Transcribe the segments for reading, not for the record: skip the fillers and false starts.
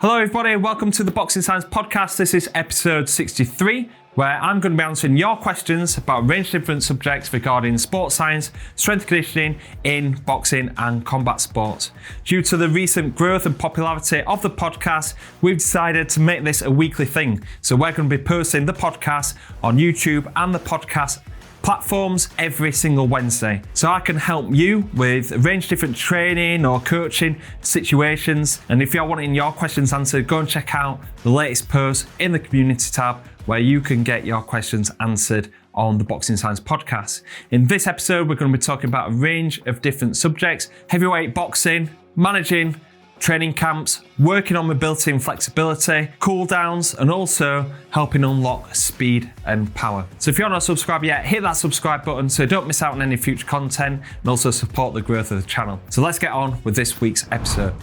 Hello everybody, welcome to the Boxing Science Podcast. This is episode 63, where I'm going to be answering your questions about a range of different subjects regarding sports science, strength and conditioning in boxing and combat sports. Due to the recent growth and popularity of the podcast, we've decided to make this a weekly thing. So we're going to be posting the podcast on YouTube and the podcast platforms every single Wednesday. So I can help you with a range of different training or coaching situations. And if you're wanting your questions answered, go and check out the latest post in the community tab where you can get your questions answered on the Boxing Science Podcast. In this episode, we're going to be talking about a range of different subjects: heavyweight boxing, managing training camps, working on mobility and flexibility, cool downs, and also helping unlock speed and power. So if you're not subscribed yet, hit that subscribe button so don't miss out on any future content and also support the growth of the channel. So let's get on with this week's episode.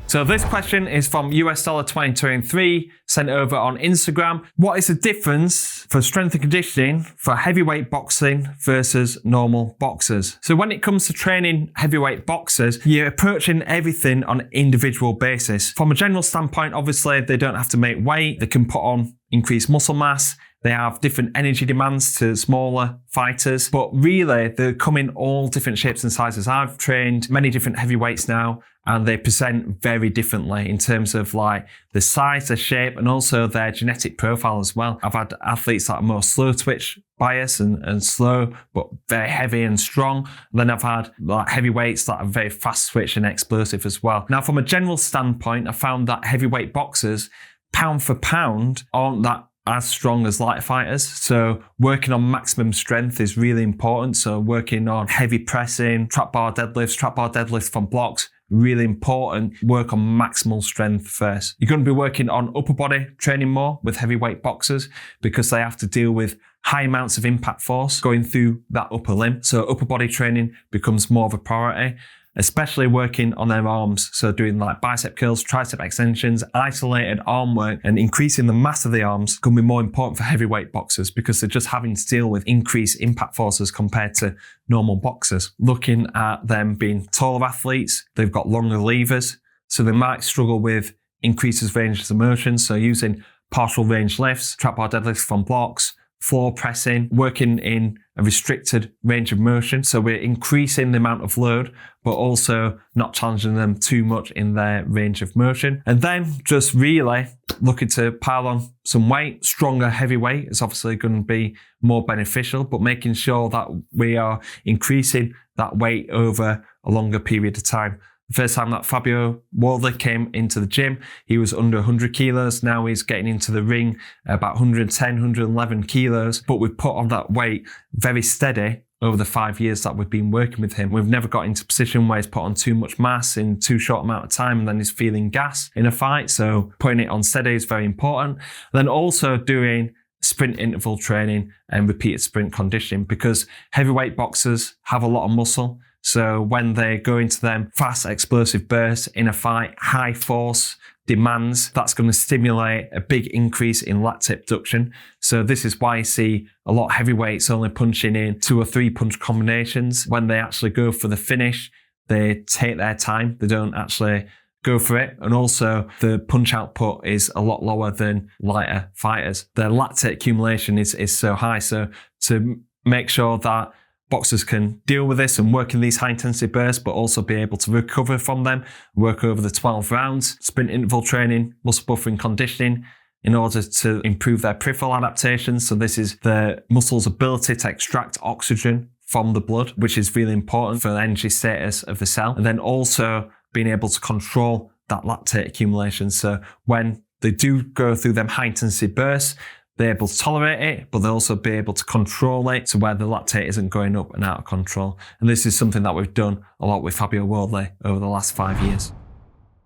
So this question is from $2023, sent over on Instagram. What is the difference for strength and conditioning for heavyweight boxing versus normal boxers? So when it comes to training heavyweight boxers, you're approaching everything on an individual basis. From a general standpoint, obviously, they don't have to make weight. They can put on increased muscle mass. They have different energy demands to smaller fighters, but really they come in all different shapes and sizes. I've trained many different heavyweights now, and they present very differently in terms of like the size, the shape, and also their genetic profile as well. I've had athletes that are more slow twitch bias and slow, but very heavy and strong. And then I've had like heavyweights that are very fast twitch and explosive as well. Now, from a general standpoint, I found that heavyweight boxers, pound for pound, aren't that as strong as light fighters. So working on maximum strength is really important. So working on heavy pressing, trap bar deadlifts from blocks, really important. Work on maximal strength first. You're going to be working on upper body training more with heavyweight boxers because they have to deal with high amounts of impact force going through that upper limb. So upper body training becomes more of a priority, especially working on their arms. So doing like bicep curls, tricep extensions, isolated arm work, and increasing the mass of the arms can be more important for heavyweight boxers because they're just having to deal with increased impact forces compared to normal boxers. Looking at them being taller athletes, they've got longer levers, so they might struggle with increases ranges of motion. So using partial range lifts, trap bar deadlifts from blocks, floor pressing, working in a restricted range of motion. So we're increasing the amount of load, but also not challenging them too much in their range of motion. And then just really looking to pile on some weight. Stronger heavyweight is obviously going to be more beneficial, but making sure that we are increasing that weight over a longer period of time. The first time that Fabio Wardley came into the gym, he was under 100 kilos. Now he's getting into the ring about 110, 111 kilos. But we've put on that weight very steady over the 5 years that we've been working with him. We've never got into a position where he's put on too much mass in too short amount of time and then he's feeling gas in a fight. So putting it on steady is very important. And then also doing sprint interval training and repeated sprint conditioning because heavyweight boxers have a lot of muscle. So when they go into them fast explosive bursts in a fight, high force demands, that's going to stimulate a big increase in lactate production. So this is why you see a lot of heavyweights only punching in 2 or 3 punch combinations. When they actually go for the finish, they take their time. They don't actually go for it. And also the punch output is a lot lower than lighter fighters. Their lactate accumulation is so high. So to make sure that boxers can deal with this and work in these high intensity bursts, but also be able to recover from them, work over the 12 rounds, sprint interval training, muscle buffering conditioning in order to improve their peripheral adaptations. So this is the muscle's ability to extract oxygen from the blood, which is really important for the energy status of the cell. And then also being able to control that lactate accumulation. So when they do go through them high intensity bursts, they're able to tolerate it, but they'll also be able to control it to where the lactate isn't going up and out of control. And this is something that we've done a lot with Fabio Wardley over the last 5 years.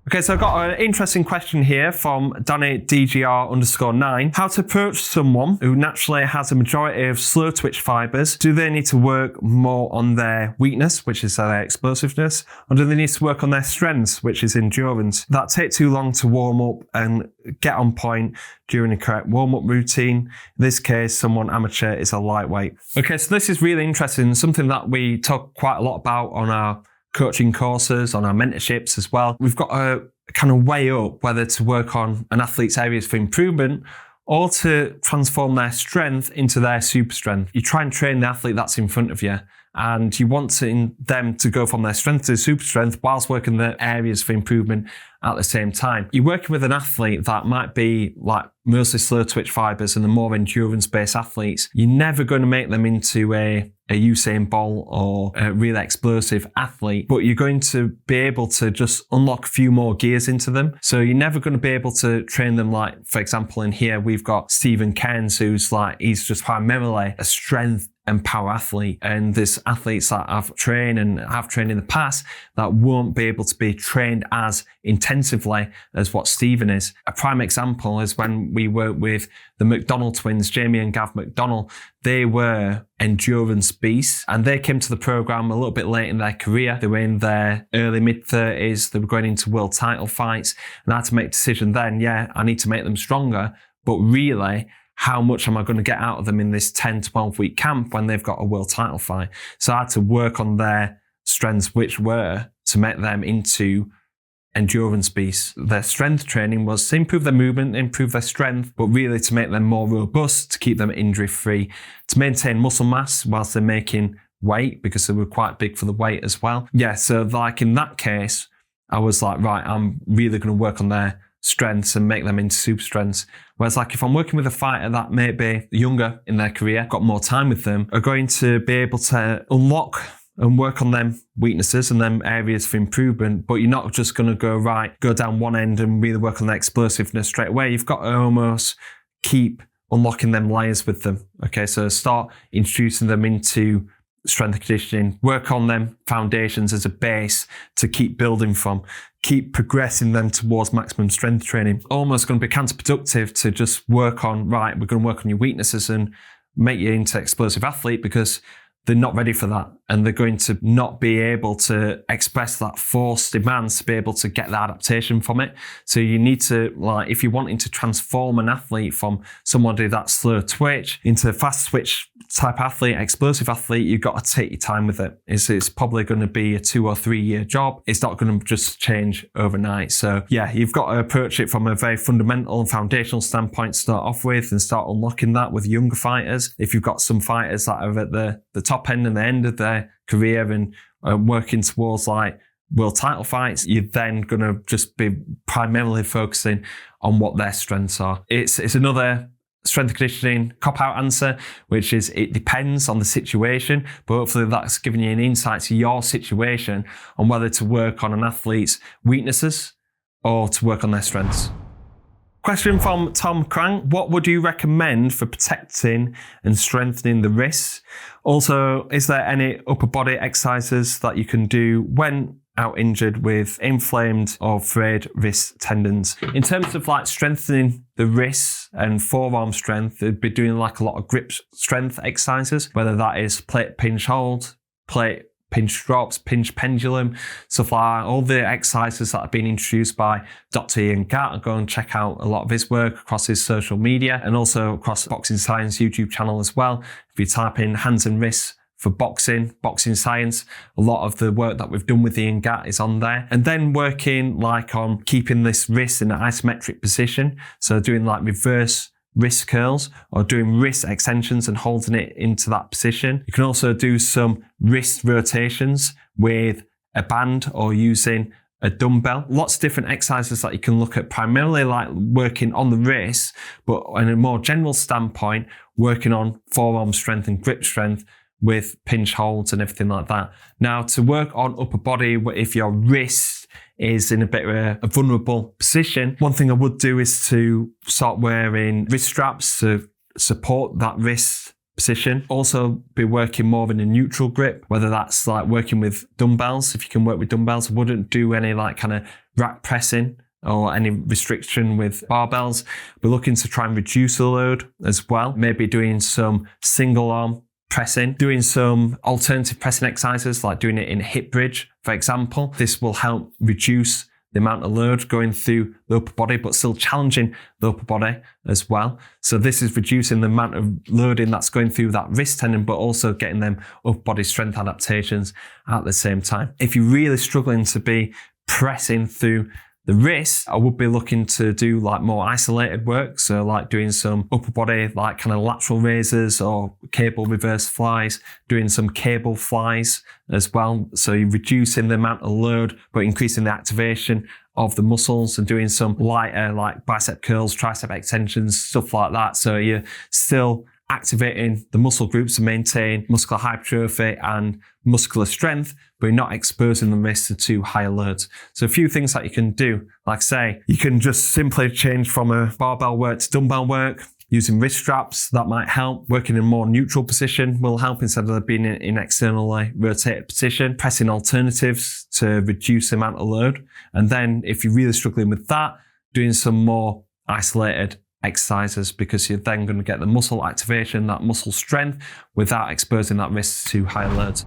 Okay, so I've got an interesting question here from Danny DGR_9. How to approach someone who naturally has a majority of slow twitch fibers. Do they need to work more on their weakness, which is their explosiveness, or do they need to work on their strengths, which is endurance? That take too long to warm up and get on point during a correct warm-up routine. In this case, someone amateur is a lightweight. Okay, so this is really interesting, something that we talk quite a lot about on our coaching courses, on our mentorships as well. We've got a kind of weigh up whether to work on an athlete's areas for improvement or to transform their strength into their super strength. You try and train the athlete that's in front of you, and you want them to go from their strength to super strength whilst working the areas for improvement at the same time. You're working with an athlete that might be like mostly slow twitch fibers and the more endurance-based athletes. You're never going to make them into a Usain Bolt or a really explosive athlete, but you're going to be able to just unlock a few more gears into them. So you're never going to be able to train them like, for example, in here we've got Stephen Cairns, he's just primarily a strength and power athlete. And there's athletes that I've trained and have trained in the past that won't be able to be trained as intensively as what Stephen is. A prime example is when we worked with the McDonald twins, Jamie and Gav McDonald. They were endurance beasts and they came to the program a little bit late in their career. They were in their early mid-30s. They were going into world title fights, and I had to make a decision then, I need to make them stronger, but really, how much am I going to get out of them in this 10, 12 week camp when they've got a world title fight? So I had to work on their strengths, which were to make them into endurance beasts. Their strength training was to improve their movement, improve their strength, but really to make them more robust, to keep them injury free, to maintain muscle mass whilst they're making weight, because they were quite big for the weight as well. So like in that case, I was like, right, I'm really going to work on their strengths and make them into super strengths. Whereas like if I'm working with a fighter that may be younger in their career, got more time with them, are going to be able to unlock and work on them weaknesses and them areas for improvement, but you're not just going to go down one end and really work on their explosiveness straight away. You've got to almost keep unlocking them layers with them. Okay, so start introducing them into strength and conditioning, work on them foundations as a base to keep building from, keep progressing them towards maximum strength training. Almost going to be counterproductive to just work on, we're going to work on your weaknesses and make you into explosive athlete, because they're not ready for that. And they're going to not be able to express that force demands to be able to get the adaptation from it. So you need to, if you're wanting to transform an athlete from somebody that's slow twitch into a fast twitch type athlete, explosive athlete, you've got to take your time with it. It's probably going to be a 2 or 3 year job. It's not going to just change overnight. So you've got to approach it from a very fundamental and foundational standpoint to start off with and start unlocking that with younger fighters. If you've got some fighters that are at the top end and the end of their career and working towards world title fights, you're then going to just be primarily focusing on what their strengths are. It's another strength conditioning cop-out answer, which is it depends on the situation, but hopefully that's giving you an insight to your situation on whether to work on an athlete's weaknesses or to work on their strengths. Question from Tom Crank. What would you recommend for protecting and strengthening the wrists? Also, is there any upper body exercises that you can do when out injured with inflamed or frayed wrist tendons? In terms of strengthening the wrists and forearm strength, they'd be doing a lot of grip strength exercises, whether that is plate pinch hold, plate pinch drops, pinch pendulum, stuff like that. All the exercises that have been introduced by Dr. Ian Gatt. Go and check out a lot of his work across his social media and also across Boxing Science YouTube channel as well. If you type in hands and wrists for boxing science, a lot of the work that we've done with Ian Gatt is on there. And then working on keeping this wrist in an isometric position. So doing reverse wrist curls or doing wrist extensions and holding it into that position. You can also do some wrist rotations with a band or using a dumbbell. Lots of different exercises that you can look at, primarily working on the wrist, but in a more general standpoint, working on forearm strength and grip strength with pinch holds and everything like that. Now, to work on upper body, if your wrist is in a bit of a vulnerable position, one thing I would do is to start wearing wrist straps to support that wrist position. Also be working more in a neutral grip, whether that's working with dumbbells. If you can work with dumbbells, I wouldn't do any kind of rack pressing or any restriction with barbells. We're looking to try and reduce the load as well. Maybe doing some single arm pressing, doing some alternative pressing exercises, like doing it in a hip bridge, for example. This will help reduce the amount of load going through the upper body, but still challenging the upper body as well. So this is reducing the amount of loading that's going through that wrist tendon, but also getting them upper body strength adaptations at the same time. If you're really struggling to be pressing through The wrists, I would be looking to do like more isolated work. So like doing some upper body, like kind of lateral raises or cable reverse flies, doing some cable flies as well. So you're reducing the amount of load, but increasing the activation of the muscles, and doing some lighter like bicep curls, tricep extensions, stuff like that. So you're still activating the muscle groups to maintain muscular hypertrophy and muscular strength, but you're not exposing the wrists to too high loads. So a few things that you can do, like say, you can just simply change from a barbell work to dumbbell work, using wrist straps, that might help. Working in a more neutral position will help instead of being in externally rotated position. Pressing alternatives to reduce the amount of load. And then if you're really struggling with that, doing some more isolated exercises, because you're then going to get the muscle activation, that muscle strength, without exposing that wrist to high loads.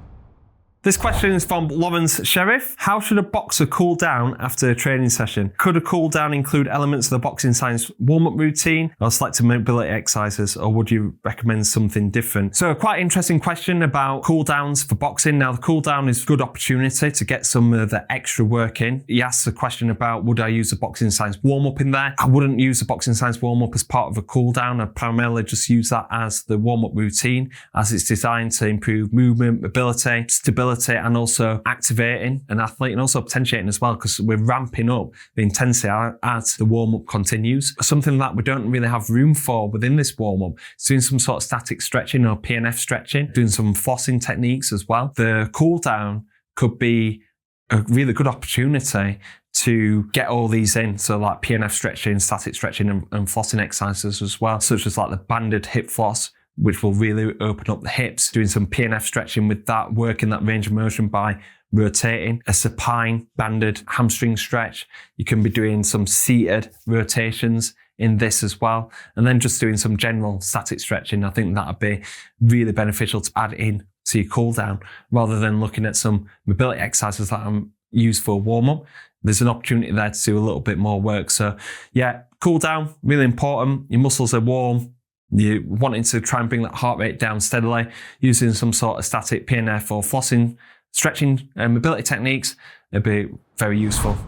This question is from Lawrence Sheriff. How should a boxer cool down after a training session? Could a cool down include elements of the boxing science warm-up routine or selected mobility exercises, or would you recommend something different? So a quite interesting question about cool downs for boxing. Now the cool down is a good opportunity to get some of the extra work in. He asks a question about, would I use a boxing science warm-up in there? I wouldn't use a boxing science warm-up as part of a cool down. I'd primarily just use that as the warm-up routine, as it's designed to improve movement, mobility, stability, and also activating an athlete, and also potentiating as well, because we're ramping up the intensity as the warm-up continues. Something that we don't really have room for within this warm-up is doing some sort of static stretching or PNF stretching, doing some flossing techniques as well. The cool down could be a really good opportunity to get all these in. So like PNF stretching, static stretching and flossing exercises as well, such as like the banded hip floss, which will really open up the hips, doing some PNF stretching with that, working that range of motion by rotating. A supine banded hamstring stretch. You can be doing some seated rotations in this as well. And then just doing some general static stretching. I think that would be really beneficial to add in to your cool down, rather than looking at some mobility exercises that I'm used for warm up. There's an opportunity there to do a little bit more work. So yeah, cool down, really important. Your muscles are warm. You're wanting to try and bring that heart rate down steadily, using some sort of static PNF or flossing, stretching and mobility techniques, it'd be very useful.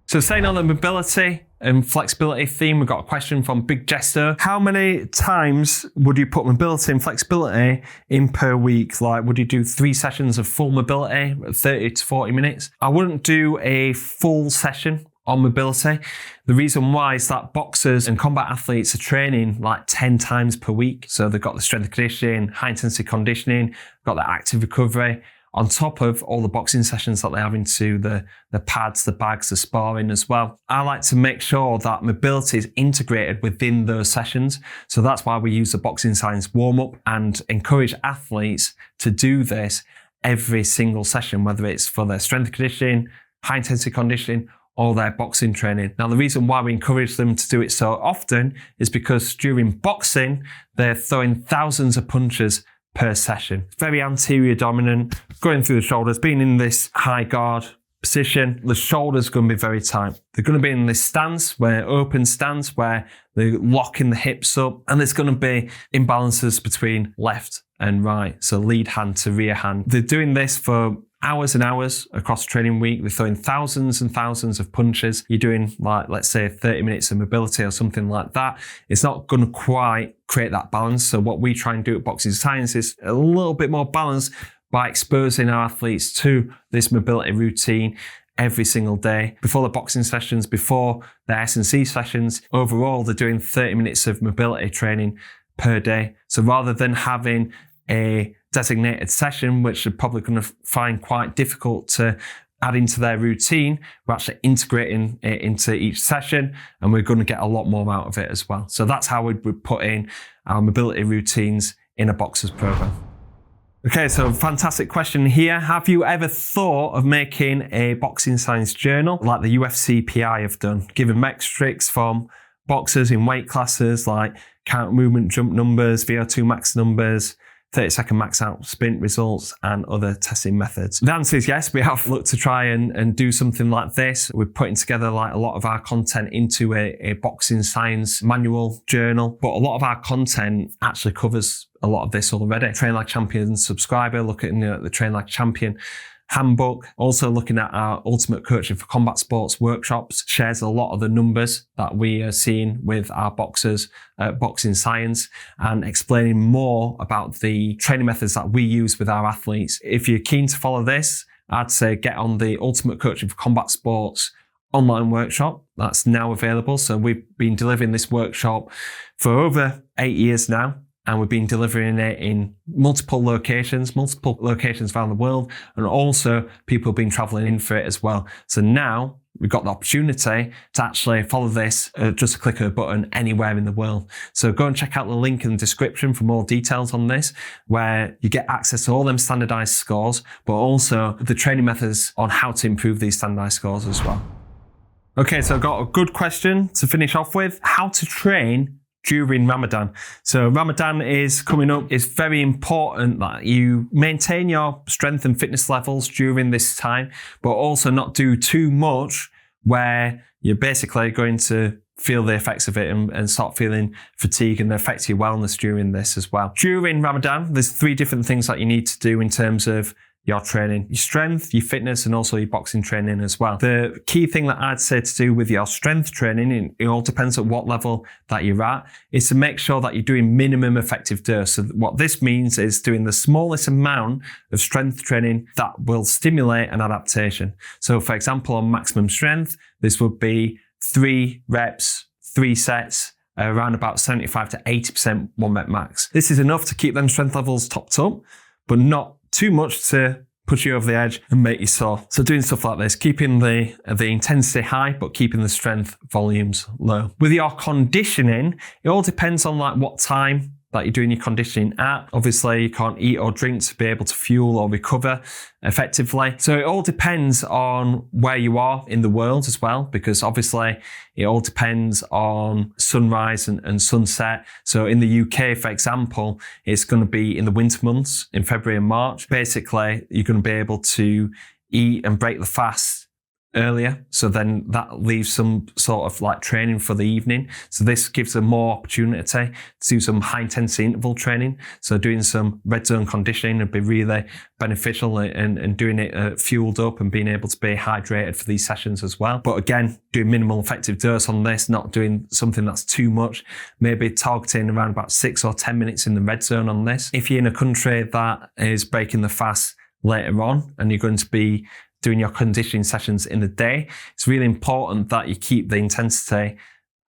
So staying on the mobility and flexibility theme, we've got a question from Big Jester. How many times would you put mobility and flexibility in per week? Like, would you do 3 sessions of full mobility, 30 to 40 minutes? I wouldn't do a full session on mobility. The reason why is that boxers and combat athletes are training like 10 times per week. So they've got the strength and conditioning, high intensity conditioning, got the active recovery, on top of all the boxing sessions that they have into the pads, the bags, the sparring as well. I like to make sure that mobility is integrated within those sessions. So that's why we use the boxing science warm-up and encourage athletes to do this every single session, whether it's for their strength and conditioning, high intensity conditioning, or their boxing training. Now, the reason why we encourage them to do it so often is because during boxing, they're throwing thousands of punches per session. Very anterior dominant, going through the shoulders, being in this high guard position. The shoulders are going to be very tight. They're going to be in this stance, open stance, where they're locking the hips up, and there's going to be imbalances between left and right. So lead hand to rear hand. They're doing this for hours and hours across training week. They're throwing thousands and thousands of punches. You're doing like, let's say 30 minutes of mobility or something like that. It's not going to quite create that balance. So what we try and do at Boxing Science is a little bit more balance by exposing our athletes to this mobility routine every single day. Before the boxing sessions, before their S&C sessions, overall, they're doing 30 minutes of mobility training per day. So rather than having a designated session, which they're probably going to find quite difficult to add into their routine, we're actually integrating it into each session, and we're going to get a lot more out of it as well. So that's how we would put in our mobility routines in a boxer's program. Okay, so fantastic question here. Have you ever thought of making a boxing science journal like the UFC PI have done, giving metrics from boxers in weight classes like count movement jump numbers, VO2 max numbers, 30-second max out sprint results, and other testing methods? The answer is yes. We have looked to try and do something like this. We're putting together like a lot of our content into a boxing science manual journal, but a lot of our content actually covers a lot of this already. Train Like Champion subscriber, look at the Train Like Champion handbook. Also looking at our Ultimate Coaching for Combat Sports workshops, shares a lot of the numbers that we are seeing with our boxers at Boxing Science, and explaining more about the training methods that we use with our athletes. If you're keen to follow this, I'd say get on the Ultimate Coaching for Combat Sports online workshop that's now available. So we've been delivering this workshop for over 8 years now, and we've been delivering it in multiple locations around the world, and also people have been traveling in for it as well. So now we've got the opportunity to actually follow this, just a click of a button anywhere in the world. So go and check out the link in the description for more details on this, where you get access to all them standardized scores, but also the training methods on how to improve these standardized scores as well. Okay, so I've got a good question to finish off with: how to train during Ramadan. So Ramadan is coming up. It's very important that you maintain your strength and fitness levels during this time, but also not do too much where you're basically going to feel the effects of it and start feeling fatigue and affect your wellness during this as well. During Ramadan, there's 3 different things that you need to do in terms of your training: your strength, your fitness, and also your boxing training as well. The key thing that I'd say to do with your strength training, and it all depends at what level that you're at, is to make sure that you're doing minimum effective dose. So what this means is doing the smallest amount of strength training that will stimulate an adaptation. So for example, on maximum strength, this would be 3 reps, 3 sets, around about 75 to 80% 1 rep max. This is enough to keep them strength levels topped up, but not too much to push you over the edge and make you sore. So doing stuff like this, keeping the intensity high, but keeping the strength volumes low. With your conditioning, it all depends on like what time that you're doing your conditioning at. Obviously, you can't eat or drink to be able to fuel or recover effectively. So it all depends on where you are in the world as well, because obviously it all depends on sunrise and sunset. So in the UK, for example, it's going to be in the winter months, in February and March. Basically, you're going to be able to eat and break the fast earlier, so then that leaves some sort of like training for the evening. So this gives them more opportunity to do some high intensity interval training. So doing some red zone conditioning would be really beneficial, and doing it fueled up and being able to be hydrated for these sessions as well. But again, doing minimal effective dose on this, not doing something that's too much, maybe targeting around about 6 or 10 minutes in the red zone on this. If you're in a country that is breaking the fast later on and you're going to be doing your conditioning sessions in the day, it's really important that you keep the intensity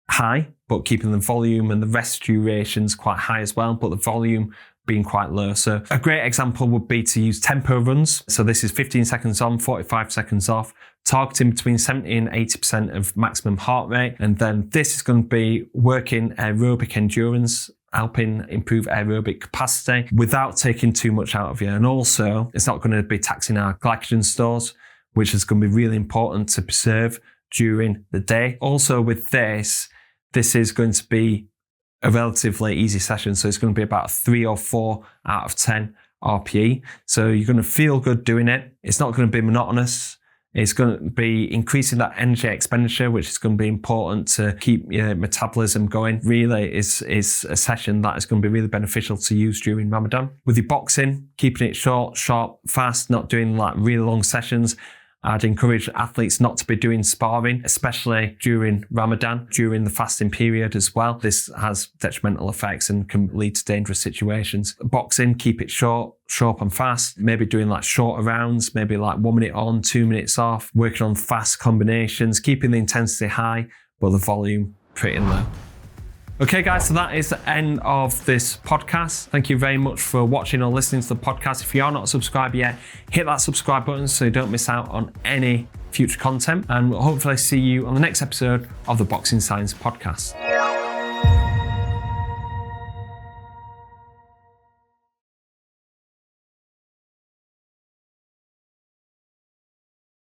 high, but keeping the volume and the rest durations quite high as well, but the volume being quite low. So a great example would be to use tempo runs. So this is 15 seconds on, 45 seconds off, targeting between 70 and 80% of maximum heart rate. And then this is going to be working aerobic endurance, helping improve aerobic capacity without taking too much out of you. And also, it's not going to be taxing our glycogen stores, which is going to be really important to preserve during the day. Also with this is going to be a relatively easy session. So it's going to be about 3 or 4 out of 10 RPE. So you're going to feel good doing it. It's not going to be monotonous. It's going to be increasing that energy expenditure, which is going to be important to keep your metabolism going. Really is a session that is going to be really beneficial to use during Ramadan. With your boxing, keeping it short, sharp, fast, not doing like really long sessions. I'd encourage athletes not to be doing sparring, especially during Ramadan, during the fasting period as well. This has detrimental effects and can lead to dangerous situations. Boxing, keep it short, sharp and fast. Maybe doing like shorter rounds, maybe like 1 minute on, 2 minutes off, working on fast combinations, keeping the intensity high, but the volume pretty low. Okay guys, so that is the end of this podcast. Thank you very much for watching or listening to the podcast. If you are not subscribed yet, hit that subscribe button so you don't miss out on any future content, and we'll hopefully see you on the next episode of the Boxing Science Podcast.